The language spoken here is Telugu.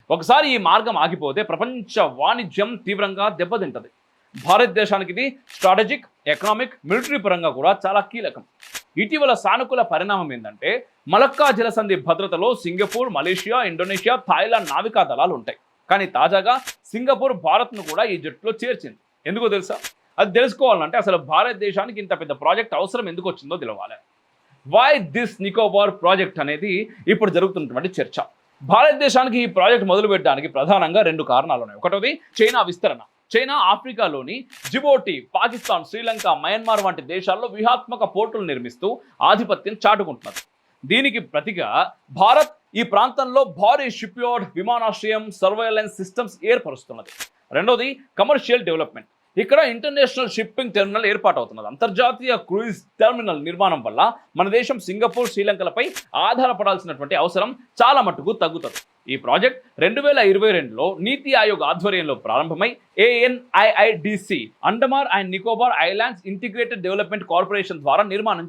ఒకసారి ఈ మార్గం ఆగిపోతే ప్రపంచ వాణిజ్యం తీవ్రంగా దెబ్బతింటది. భారతదేశానికి ఇది స్ట్రాటజిక్, ఎకనామిక్, మిలిటరీ పరంగా కూడా చాలా కీలకం. ఇటీవల సానుకూల పరిణామం ఏంటంటే మలక్కా జలసంధి భద్రతలో సింగపూర్, మలేషియా, ఇండోనేషియా, థాయిలాండ్ నావికా దళాలు ఉంటాయి. కానీ తాజాగా సింగపూర్ భారత్ను కూడా ఈ జట్టులో చేర్చింది. ఎందుకో తెలుసా? అది తెలుసుకోవాలంటే అసలు భారతదేశానికి ఇంత పెద్ద ప్రాజెక్ట్ అవసరం ఎందుకు వచ్చిందో తెలవాలి. వై దిస్ నికోబార్ ప్రాజెక్ట్ అనేది ఇప్పుడు జరుగుతున్నటువంటి చర్చ. భారతదేశానికి ఈ ప్రాజెక్ట్ మొదలు పెట్టడానికి ప్రధానంగా 2 కారణాలు ఉన్నాయి. ఒకటోది చైనా విస్తరణ. చైనా ఆఫ్రికాలోని జిబోటి, పాకిస్తాన్, శ్రీలంక, మయన్మార్ వంటి దేశాల్లో వ్యూహాత్మక పోర్టులు నిర్మిస్తూ ఆధిపత్యం చాటుకుంటున్నది. దీనికి ప్రతిగా భారత్ ఈ ప్రాంతంలో భారీ షిప్యార్డ్, విమానాశ్రయం, సర్వేలెన్స్ సిస్టమ్స్ ఏర్పరుస్తున్నది. రెండోది కమర్షియల్ డెవలప్మెంట్. ఇక్కడ ఇంటర్నేషనల్ షిప్పింగ్ టెర్మినల్ ఏర్పాటవుతున్నది. అంతర్జాతీయ క్రూయిజ్ టెర్మినల్ నిర్మాణం వల్ల మన దేశం సింగపూర్, శ్రీలంకలపై ఆధారపడాల్సినటువంటి అవసరం చాలా మట్టుకు తగ్గుతుంది. ఈ ప్రాజెక్ట్ 2022లో నీతి ఆయోగ్ ఆధ్వర్యంలో ప్రారంభమై ANIIDC Andaman and Nicobar islands integrated development corporation ద్వారా నిర్మాణం